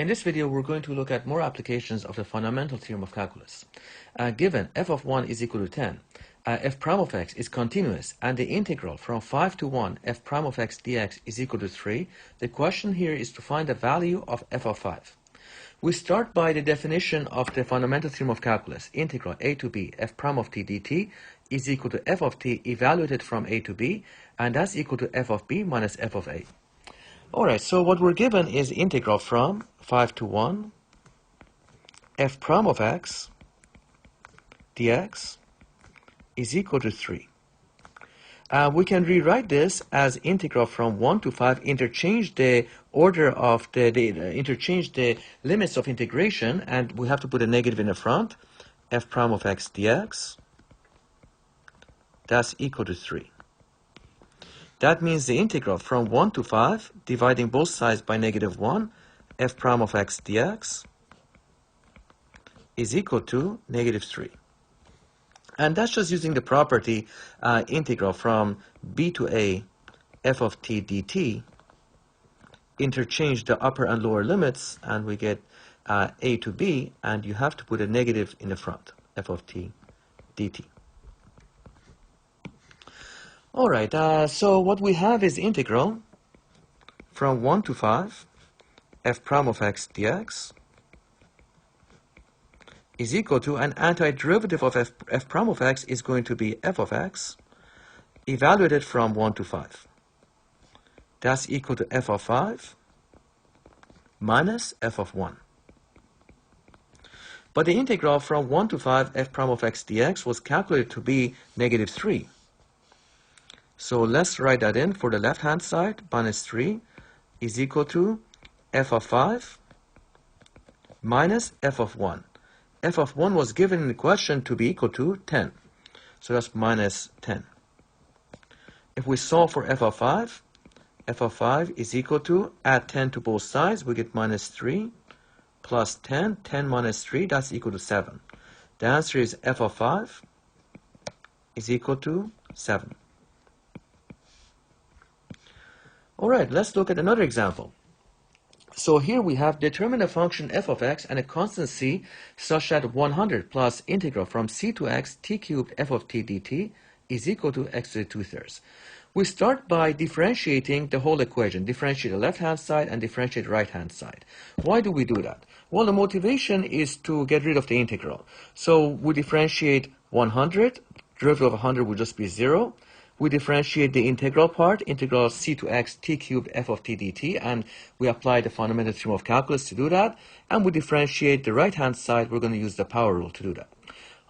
In this video, we're going to look at more applications of the fundamental theorem of calculus. Given f of 1 is equal to 10, f prime of x is continuous, and the integral from 5 to 1 f prime of x dx is equal to 3, the question here is to find the value of f of 5. We start by the definition of the fundamental theorem of calculus. Integral a to b f prime of t dt is equal to f of t evaluated from a to b, and that's equal to f of b minus f of a. Alright, so what we're given is integral from 5 to 1 f prime of x dx is equal to 3. We can rewrite this as integral from 1 to 5, interchange the order of interchange the limits of integration, and we have to put a negative in the front. F prime of x dx, that's equal to 3. That means the integral from 1 to 5, dividing both sides by negative 1, f prime of x dx is equal to negative 3. And that's just using the property integral from b to a f of t dt, interchange the upper and lower limits, and we get a to b, and you have to put a negative in the front, f of t dt. Alright, so what we have is integral from 1 to 5 f prime of x dx is equal to, an antiderivative of f prime of x is going to be f of x evaluated from 1 to 5. That's equal to f of 5 minus f of 1. But the integral from 1 to 5 f prime of x dx was calculated to be negative 3. So let's write that in for the left-hand side. Minus 3 is equal to f of 5 minus f of 1. F of 1 was given in the question to be equal to 10. So that's minus 10. If we solve for f of 5 is equal to, add 10 to both sides, we get minus 3 plus 10. 10 minus 3, that's equal to 7. The answer is f of 5 is equal to 7. Alright, let's look at another example. So here we have determined a function f of x and a constant c such that 100 plus integral from c to x t cubed f of t dt is equal to x to the 2/3. We start by differentiating the whole equation. Differentiate the left-hand side and differentiate the right-hand side. Why do we do that? Well, the motivation is to get rid of the integral. So we differentiate 100. Derivative of 100 will just be 0. We differentiate the integral part, integral c to x t cubed f of t dt, and we apply the fundamental theorem of calculus to do that. And we differentiate the right-hand side. We're going to use the power rule to do that.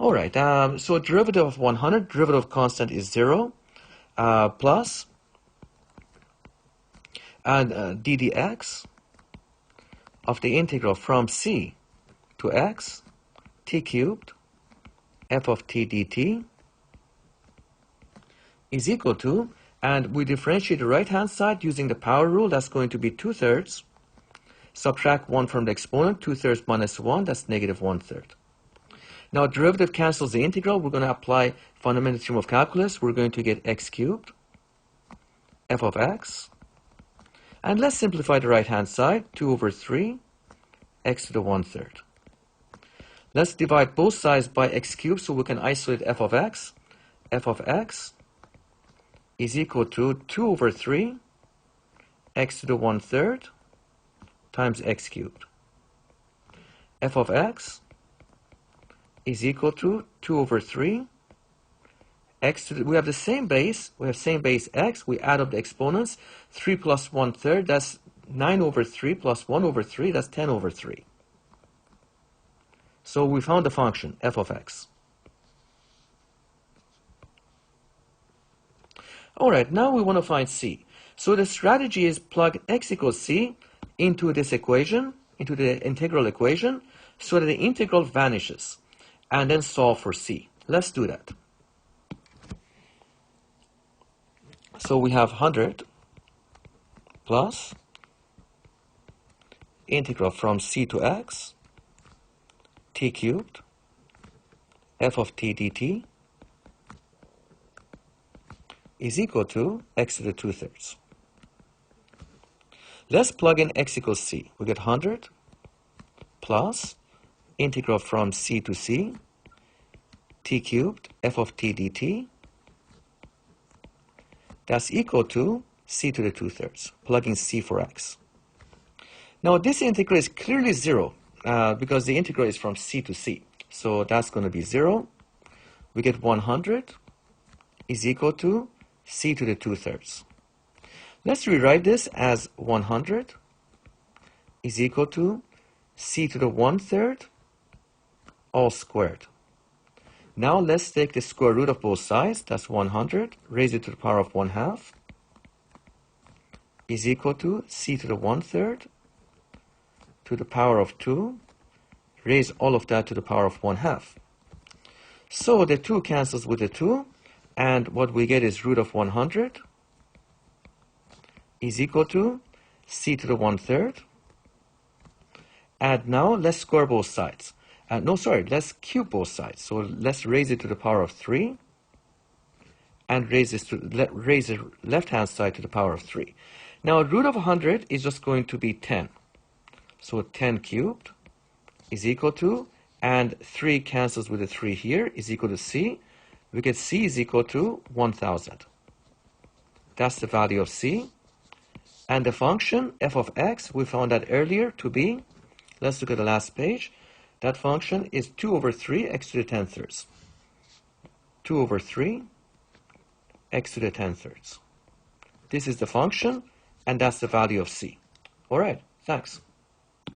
All right, so derivative of 100, derivative of constant is 0, plus, and ddx of the integral from c to x t cubed f of t dt is equal to, and we differentiate the right-hand side using the power rule. That's going to be 2/3. Subtract 1 from the exponent. 2/3 minus 1, that's negative 1/3. Now derivative cancels the integral. We're going to apply fundamental theorem of calculus. We're going to get x cubed f of x. And let's simplify the right-hand side. 2/3 x to the 1/3. Let's divide both sides by x cubed so we can isolate f of x. F of x is equal to 2/3 x to the 1/3 times x cubed. F of x is equal to 2/3 x to the, we have the same base, x, we add up the exponents, 3 plus 1/3, that's 9/3 plus 1/3, that's 10/3. So we found the function f of x. Alright, now we want to find c. So the strategy is plug x equals c into this equation, into the integral equation, so that the integral vanishes, and then solve for c. Let's do that. So we have 100 plus integral from c to x t cubed f of t dt is equal to x to the 2/3. Let's plug in x equals c. We get 100 plus integral from c to c, t cubed f of t dt. That's equal to c to the 2/3, plugging c for x. Now this integral is clearly 0 because the integral is from c to c. So that's going to be 0. We get 100 is equal to c to the 2/3. Let's rewrite this as 100 is equal to c to the 1/3 all squared. Now let's take the square root of both sides. That's 100. Raise it to the power of 1/2 is equal to c to the 1/3 to the power of 2. Raise all of that to the power of 1/2. So the 2 cancels with the 2, and what we get is root of 100 is equal to c to the 1/3. And now let's square both sides. Let's cube both sides. So let's raise it to the power of 3 and raise the left-hand side to the power of 3. Now root of 100 is just going to be 10. So 10 cubed is equal to, and 3 cancels with the 3 here, is equal to c. We get c is equal to 1000. That's the value of c. And the function f of x, we found that earlier to be, let's look at the last page. That function is 2 over 3 x to the 10/3. 2 over 3 x to the 10/3. This is the function, and that's the value of c. All right, thanks.